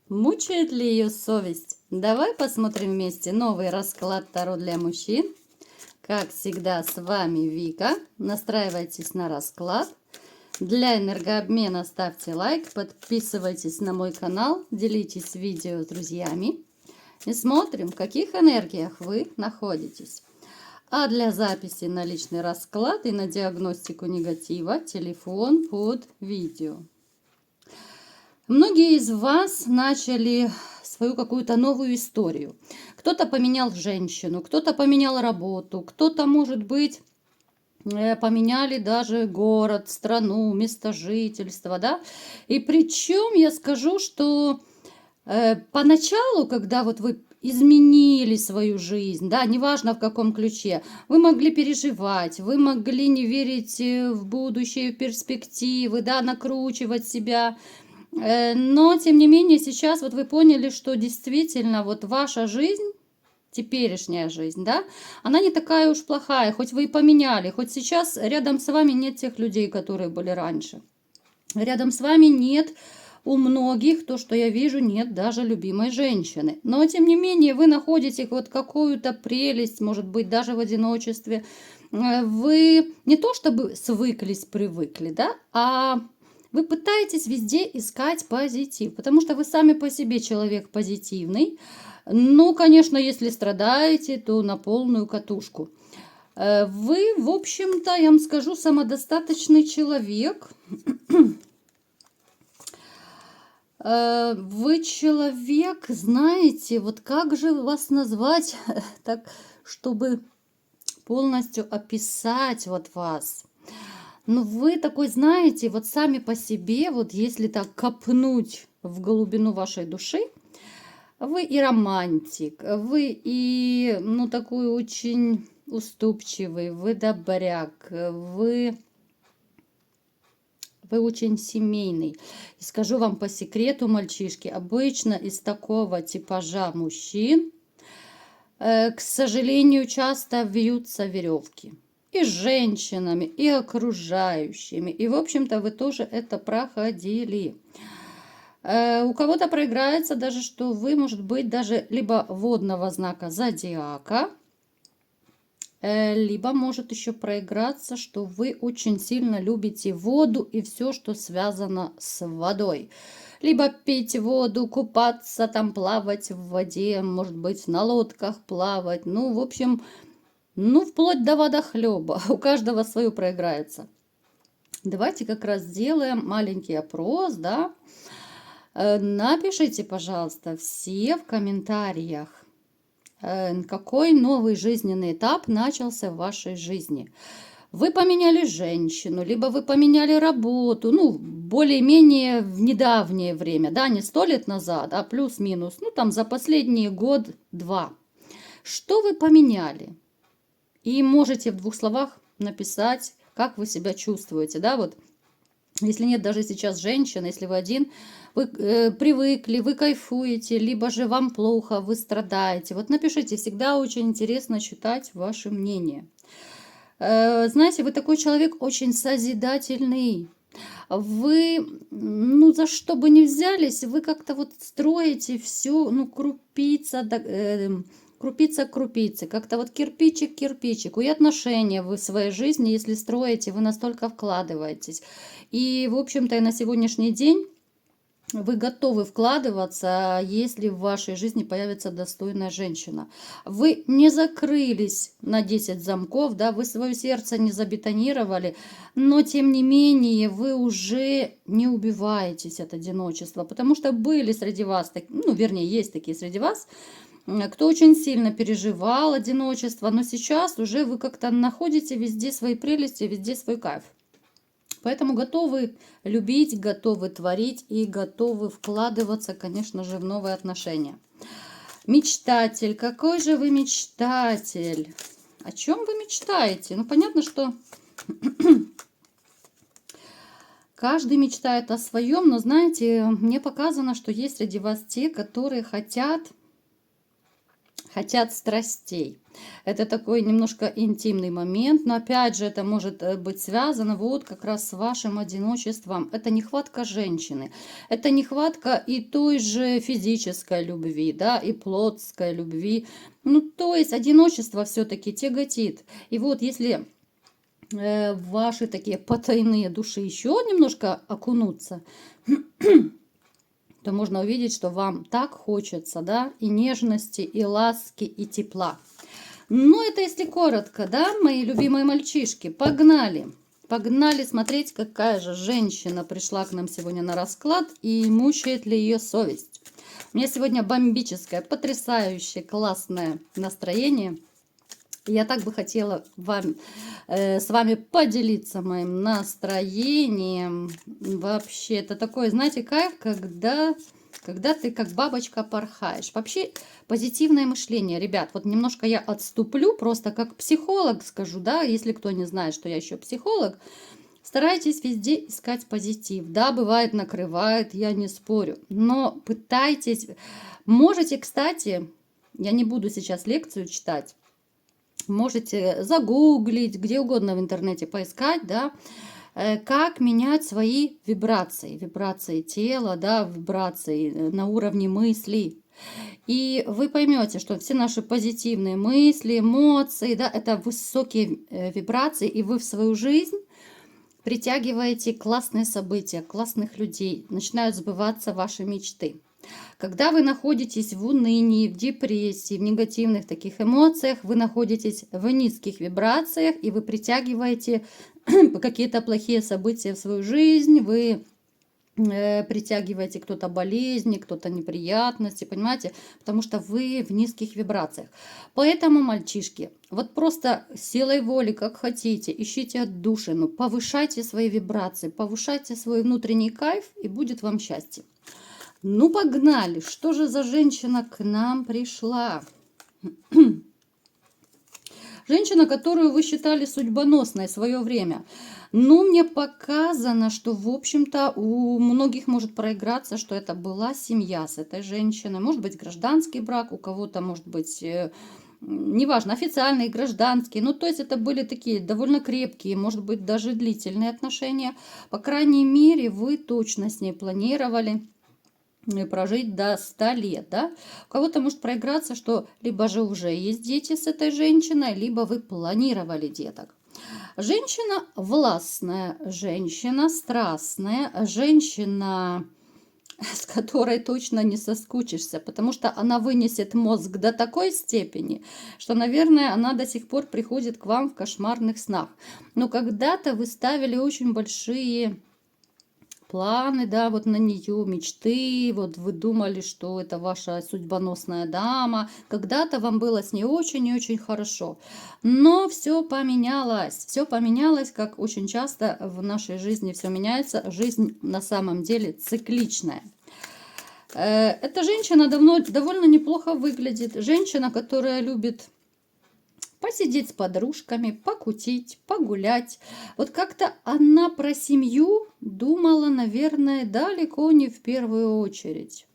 Мучает ли ее совесть? Давай посмотрим вместе новый расклад Таро для мужчин. Как всегда, с вами Вика. Настраивайтесь на расклад. Для энергообмена ставьте лайк, подписывайтесь на мой канал, делитесь видео с друзьями. И смотрим, в каких энергиях вы находитесь. А для записи на личный расклад и на диагностику негатива телефон под видео. Многие из вас начали свою какую-то новую историю. Кто-то поменял женщину, кто-то поменял работу, кто-то, может быть, поменяли даже город, страну, место жительства, да. И причем я скажу, что поначалу, когда вот вы изменили свою жизнь, да, неважно в каком ключе, вы могли переживать, вы могли не верить в будущее, в перспективы, да, накручивать себя. Но, тем не менее, сейчас вот вы поняли, что действительно вот ваша жизнь, теперешняя жизнь, да, она не такая уж плохая, хоть вы и поменяли, хоть сейчас рядом с вами нет тех людей, которые были раньше. Рядом с вами нет у многих, то, что я вижу, нет даже любимой женщины. Но, тем не менее, вы находите вот какую-то прелесть, может быть, даже в одиночестве. Вы не то чтобы свыклись, привыкли, да, а вы пытаетесь везде искать позитив, потому что вы сами по себе человек позитивный. Ну, конечно, если страдаете, то на полную катушку. Вы, в общем-то, я вам скажу, самодостаточный человек. Вы человек, знаете, вот как же вас назвать так, чтобы полностью описать вот вас? Ну, вы такой, знаете, вот сами по себе, вот если так копнуть в глубину вашей души, вы и романтик, вы и, ну, такой очень уступчивый, вы добряк, вы очень семейный. И скажу вам по секрету, мальчишки, обычно из такого типажа мужчин, к сожалению, часто вьются веревки. И с женщинами, и окружающими. И, в общем-то, вы тоже это проходили. У кого-то проиграется даже, что вы, может быть, даже либо водного знака зодиака, либо может еще проиграться, что вы очень сильно любите воду и все, что связано с водой. Либо пить воду, купаться, там плавать в воде, может быть, на лодках плавать. Ну, в общем, ну, вплоть до водохлеба. У каждого свое проиграется. Давайте как раз сделаем маленький опрос, да. Напишите, пожалуйста, все в комментариях, какой новый жизненный этап начался в вашей жизни. Вы поменяли женщину, либо вы поменяли работу, ну, более-менее в недавнее время, да, не 100 лет назад, а плюс-минус, ну, там за последний год-два. Что вы поменяли? И можете в 2 словах написать, как вы себя чувствуете, да, вот. Если нет даже сейчас женщин, если вы один, вы привыкли, вы кайфуете, либо же вам плохо, вы страдаете. Вот напишите, всегда очень интересно читать ваше мнение. Знаете, вы такой человек очень созидательный. Вы, ну, за что бы ни взялись, вы как-то вот строите все, ну, крупица к крупице, как-то вот кирпичик к кирпичику. И отношения вы в своей жизни, если строите, вы настолько вкладываетесь. И, в общем-то, и на сегодняшний день вы готовы вкладываться, если в вашей жизни появится достойная женщина. Вы не закрылись на 10 замков, да, вы свое сердце не забетонировали, но тем не менее вы уже не убиваетесь от одиночества, потому что были среди вас, ну, вернее, есть такие среди вас, кто очень сильно переживал одиночество, но сейчас уже вы как-то находите везде свои прелести, везде свой кайф. Поэтому готовы любить, готовы творить и готовы вкладываться, конечно же, в новые отношения. Мечтатель. Какой же вы мечтатель? О чем вы мечтаете? Ну, понятно, что каждый мечтает о своем, но, знаете, мне показано, что есть среди вас те, которые хотят хотят страстей. Это такой немножко интимный момент, но опять же это может быть связано вот как раз с вашим одиночеством. Это нехватка женщины, это нехватка и той же физической любви, да, и плотской любви. Ну, то есть одиночество все-таки тяготит. И вот если ваши такие потайные души еще немножко окунуться, то можно увидеть, что вам так хочется, да, и нежности, и ласки, и тепла. Ну, это если коротко, да, мои любимые мальчишки. Погнали! Погнали смотреть, какая же женщина пришла к нам сегодня на расклад и мучает ли ее совесть. У меня сегодня бомбическое, потрясающее, классное настроение. Я так бы хотела с вами поделиться моим настроением. Вообще, это такой, знаете, кайф, когда ты как бабочка порхаешь. Вообще, позитивное мышление, ребят. Вот немножко я отступлю, просто как психолог скажу, да, если кто не знает, что я еще психолог. Старайтесь везде искать позитив. Да, бывает, накрывает, я не спорю. Но пытайтесь. Можете, кстати, я не буду сейчас лекцию читать. Можете загуглить, где угодно в интернете поискать, да, как менять свои вибрации тела, да, вибрации на уровне мыслей. И вы поймете, что все наши позитивные мысли, эмоции, да, это высокие вибрации, и вы в свою жизнь притягиваете классные события, классных людей, начинают сбываться ваши мечты. Когда вы находитесь в унынии, в депрессии, в негативных таких эмоциях, вы находитесь в низких вибрациях, и вы притягиваете какие-то плохие события в свою жизнь, вы притягиваете кто-то болезни, кто-то неприятности, понимаете, потому что вы в низких вибрациях. Поэтому, мальчишки, вот просто силой воли, как хотите, ищите отдушину, повышайте свои вибрации, повышайте свой внутренний кайф, и будет вам счастье. Ну, погнали! Что же за женщина к нам пришла? Женщина, которую вы считали судьбоносной в свое время. Ну, мне показано, что, в общем-то, у многих может проиграться, что это была семья с этой женщиной. Может быть, гражданский брак, у кого-то, может быть, неважно, официальный, гражданский. Ну, то есть это были такие довольно крепкие, может быть, даже длительные отношения. По крайней мере, вы точно с ней планировали прожить до 100 лет, да? У кого-то может проиграться, что либо же уже есть дети с этой женщиной, либо вы планировали деток. Женщина властная, женщина страстная, женщина, с которой точно не соскучишься, потому что она вынесет мозг до такой степени, что, наверное, она до сих пор приходит к вам в кошмарных снах. Но когда-то вы ставили очень большие планы, да, вот на нее, мечты, вот вы думали, что это ваша судьбоносная дама, когда-то вам было с ней очень и очень хорошо, но все поменялось, как очень часто в нашей жизни все меняется, жизнь на самом деле цикличная. Эта женщина довольно неплохо выглядит, женщина, которая любит посидеть с подружками, покутить, погулять. Вот как-то она про семью думала, наверное, далеко не в первую очередь.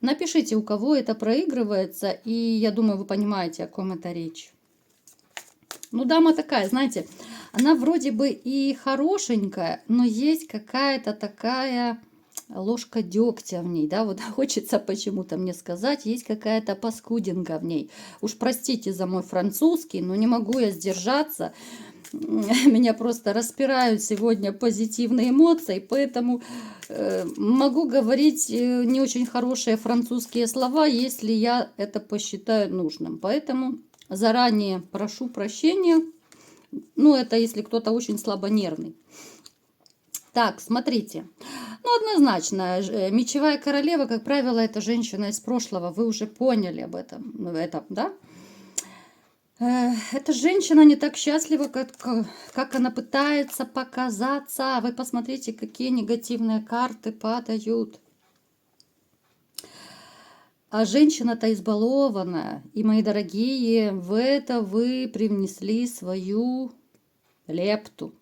Напишите, у кого это проигрывается, и я думаю, вы понимаете, о ком это речь. Ну, дама такая, знаете, она вроде бы и хорошенькая, но есть какая-то такая ложка дегтя в ней, да, вот хочется почему-то мне сказать, есть какая-то паскудинка в ней. Уж простите за мой французский, но не могу я сдержаться. Меня просто распирают сегодня позитивные эмоции, поэтому могу говорить не очень хорошие французские слова, если я это посчитаю нужным. Поэтому заранее прошу прощения. Ну, это если кто-то очень слабонервный. Так, смотрите. Ну, однозначно, мечевая королева, как правило, это женщина из прошлого. Вы уже поняли об этом, да? Эта женщина не так счастлива, как она пытается показаться. Вы посмотрите, какие негативные карты падают. А женщина-то избалованная. И, мои дорогие, в это вы привнесли свою лепту.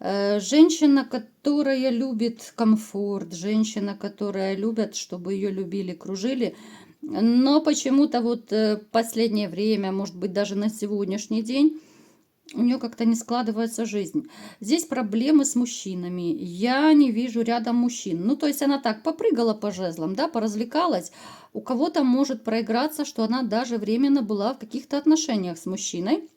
Женщина, которая любит комфорт, женщина, которая любит, чтобы ее любили, кружили. Но почему-то вот последнее время, может быть, даже на сегодняшний день, у нее как-то не складывается жизнь. Здесь проблемы с мужчинами. Я не вижу рядом мужчин. Ну, то есть она так попрыгала по жезлам, да, поразвлекалась. У кого-то может проиграться, что она даже временно была в каких-то отношениях с мужчиной.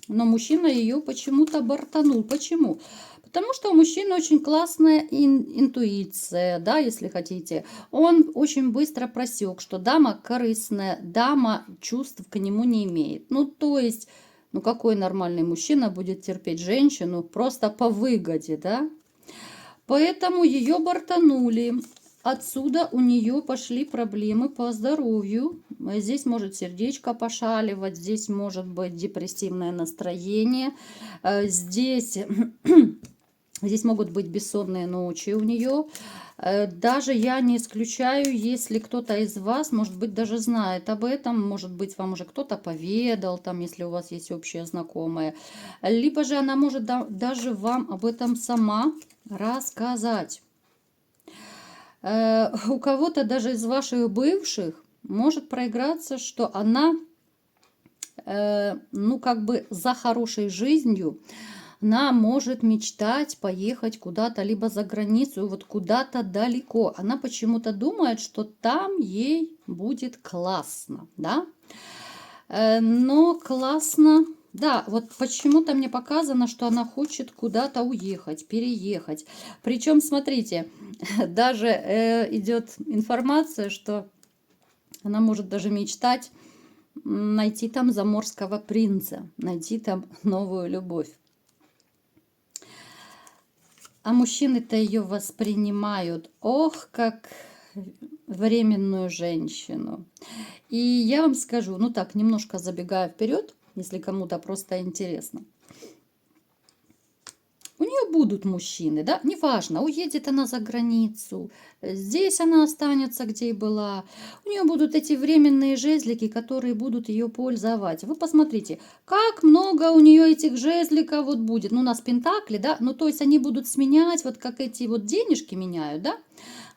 Но мужчина ее почему-то бортанул. Почему? Потому что у мужчины очень классная интуиция, да, если хотите. Он очень быстро просек, что дама корыстная, дама чувств к нему не имеет. Ну, то есть, ну какой нормальный мужчина будет терпеть женщину просто по выгоде, да? Поэтому ее бортанули. Отсюда у нее пошли проблемы по здоровью. Здесь может сердечко пошаливать, здесь может быть депрессивное настроение. Здесь, здесь могут быть бессонные ночи у нее. Даже я не исключаю, если кто-то из вас, может быть, даже знает об этом, может быть, вам уже кто-то поведал, там, если у вас есть общие знакомые. Либо же она может даже вам об этом сама рассказать. У кого-то даже из ваших бывших может проиграться, что она, ну, как бы за хорошей жизнью, она может мечтать поехать куда-то, либо за границу, вот куда-то далеко. Она почему-то думает, что там ей будет классно, да? Но классно, да, вот почему-то мне показано, что она хочет куда-то уехать, переехать. Причем, смотрите, даже идет информация, что она может даже мечтать найти там заморского принца, найти там новую любовь. А мужчины-то ее воспринимают, ох, как временную женщину. И я вам скажу, ну так, немножко забегая вперед, если кому-то просто интересно. У нее будут мужчины, да, неважно, уедет она за границу, здесь она останется, где и была. У нее будут эти временные жезлики, которые будут ее пользовать. Вы посмотрите, как много у нее этих жезликов вот будет. Ну, у нас пентакли, да, ну, то есть они будут сменять, вот как эти вот денежки меняют, да.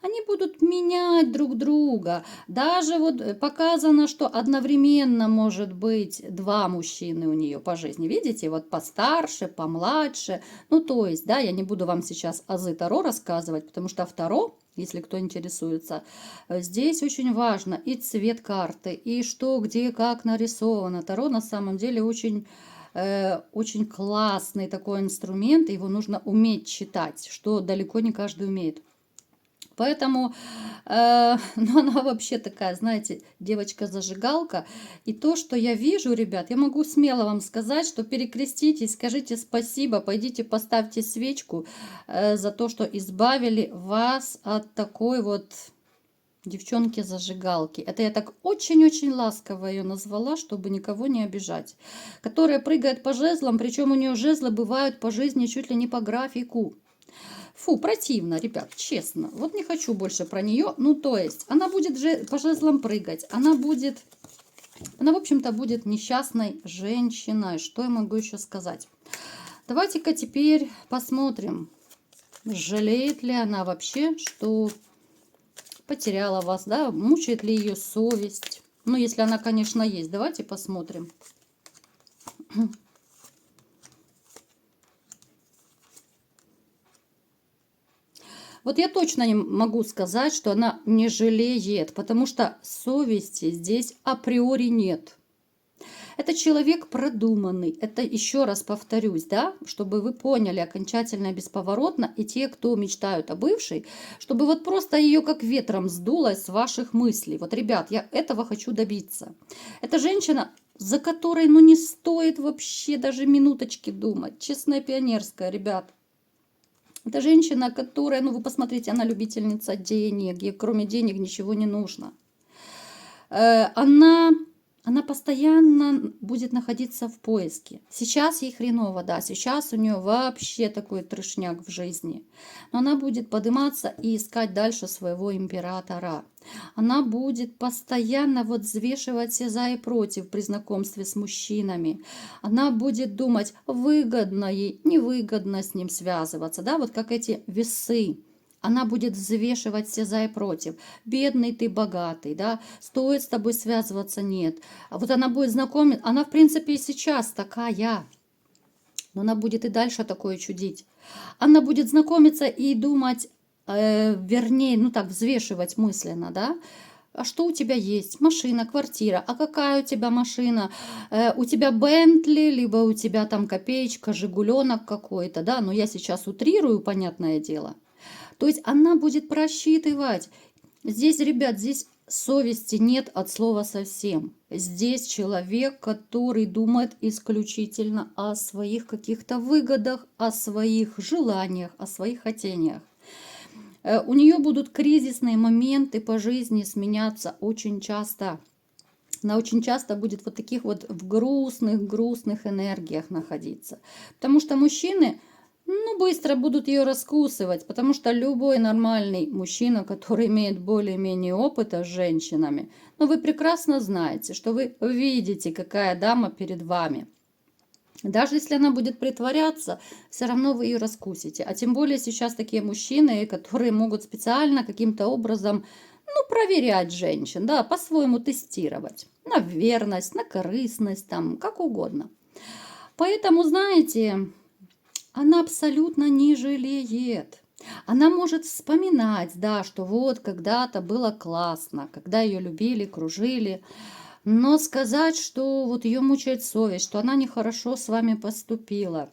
Они будут менять друг друга. Даже вот показано, что одновременно может быть два мужчины у нее по жизни. Видите, вот постарше, помладше. Ну, то есть, да, я не буду вам сейчас азы Таро рассказывать, потому что в Таро, если кто интересуется, здесь очень важно и цвет карты, и что, где, как нарисовано. Таро на самом деле очень классный такой инструмент, его нужно уметь читать, что далеко не каждый умеет. Поэтому, ну, она вообще такая, знаете, девочка-зажигалка. И то, что я вижу, ребят, я могу смело вам сказать, что перекреститесь, скажите спасибо, пойдите поставьте свечку за то, что избавили вас от такой вот девчонки-зажигалки. Это я так очень-очень ласково ее назвала, чтобы никого не обижать. Которая прыгает по жезлам, причем у нее жезлы бывают по жизни чуть ли не по графику. Фу, противно, ребят, честно. Вот не хочу больше про нее. Ну, то есть, она будет по жезлам прыгать. Она, в общем-то, будет несчастной женщиной. Что я могу еще сказать? Давайте-ка теперь посмотрим, жалеет ли она вообще, что потеряла вас, да? Мучает ли ее совесть? Ну, если она, конечно, есть. Давайте посмотрим. Вот я точно не могу сказать, что она не жалеет, потому что совести здесь априори нет. Это человек продуманный. Это, еще раз повторюсь, да, чтобы вы поняли окончательно и бесповоротно, и те, кто мечтают о бывшей, чтобы вот просто ее как ветром сдуло с ваших мыслей. Вот, ребят, я этого хочу добиться. Это женщина, за которой, ну, не стоит вообще даже минуточки думать. Честная пионерская, ребят. Это женщина, которая, ну вы посмотрите, она любительница денег, ей кроме денег ничего не нужно. Она постоянно будет находиться в поиске. Сейчас ей хреново, да, сейчас у нее вообще такой трешняк в жизни. Но она будет подниматься и искать дальше своего императора. Она будет постоянно вот взвешивать все за и против при знакомстве с мужчинами. Она будет думать, выгодно ей, невыгодно с ним связываться, да, вот как эти весы. Она будет взвешивать все за и против. Бедный ты, богатый, да, стоит с тобой связываться, нет. А вот она будет знакомиться, она, в принципе, и сейчас такая, но она будет и дальше такое чудить. Она будет знакомиться и думать, вернее, ну так, взвешивать мысленно, да, а что у тебя есть? Машина, квартира. А какая у тебя машина? У тебя Бентли, либо у тебя там копеечка, Жигуленок какой-то, да? Но я сейчас утрирую, понятное дело. То есть она будет просчитывать. Здесь, ребят, здесь совести нет от слова совсем. Здесь человек, который думает исключительно о своих каких-то выгодах, о своих желаниях, о своих хотениях. У нее будут кризисные моменты по жизни сменяться очень часто. Она очень часто будет вот таких вот в грустных энергиях находиться. Потому что мужчины, ну, быстро будут ее раскусывать. Потому что любой нормальный мужчина, который имеет более-менее опыта с женщинами, ну, вы прекрасно знаете, что вы видите, какая дама перед вами. Даже если она будет притворяться, все равно вы ее раскусите. А тем более сейчас такие мужчины, которые могут специально каким-то образом, ну, проверять женщин, да, по-своему тестировать. На верность, на корыстность, там, как угодно. Поэтому, знаете, она абсолютно не жалеет. Она может вспоминать, да, что вот когда-то было классно, когда ее любили, кружили. Но сказать, что вот ее мучает совесть, что она нехорошо с вами поступила,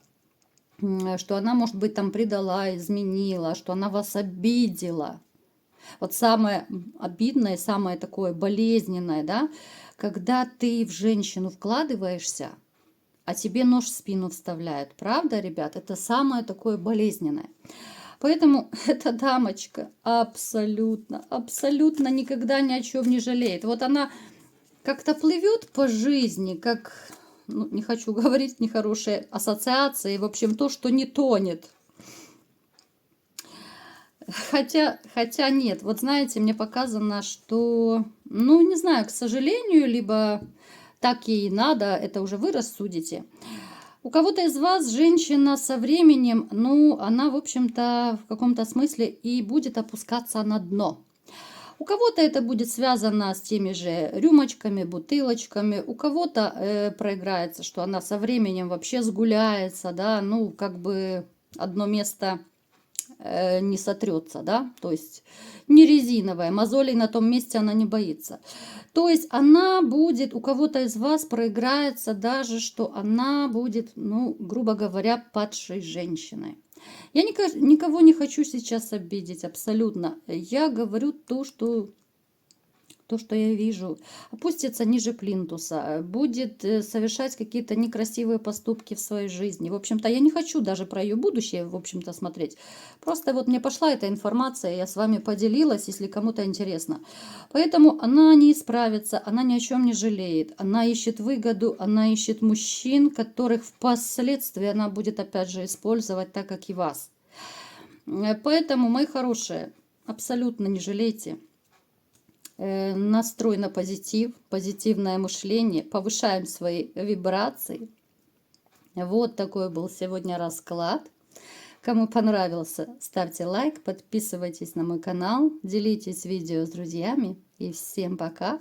что она, может быть, там предала, изменила, что она вас обидела. Вот самое обидное, самое такое болезненное, да, когда ты в женщину вкладываешься, а тебе нож в спину вставляют. Правда, ребят? Это самое такое болезненное. Поэтому эта дамочка абсолютно никогда ни о чем не жалеет. Вот она как-то плывет по жизни, как, ну, не хочу говорить нехорошие ассоциации, в общем, то, что не тонет. Хотя нет, вот знаете, мне показано, что, ну, не знаю, к сожалению, либо так ей надо, это уже вы рассудите. У кого-то из вас женщина со временем, ну, она, в общем-то, в каком-то смысле и будет опускаться на дно. У кого-то это будет связано с теми же рюмочками, бутылочками, у кого-то проиграется, что она со временем вообще сгуляется, да, ну, как бы одно место не сотрется, да, то есть не резиновая, мозолей на том месте она не боится. То есть она будет, у кого-то из вас проиграется даже, что она будет, ну, грубо говоря, падшей женщиной. Я никого не хочу сейчас обидеть, абсолютно. Я говорю то, что я вижу. Опустится ниже плинтуса, будет совершать какие-то некрасивые поступки в своей жизни. В общем-то, я не хочу даже про ее будущее, в общем-то, смотреть. Просто вот мне пошла эта информация, я с вами поделилась, если кому-то интересно. Поэтому она не исправится, она ни о чем не жалеет. Она ищет выгоду, она ищет мужчин, которых впоследствии она будет опять же использовать, так как и вас. Поэтому, мои хорошие, абсолютно не жалейте. Настрой на позитив, позитивное мышление, повышаем свои вибрации. Вот такой был сегодня расклад. Кому понравился, ставьте лайк, подписывайтесь на мой канал, делитесь видео с друзьями. И всем пока!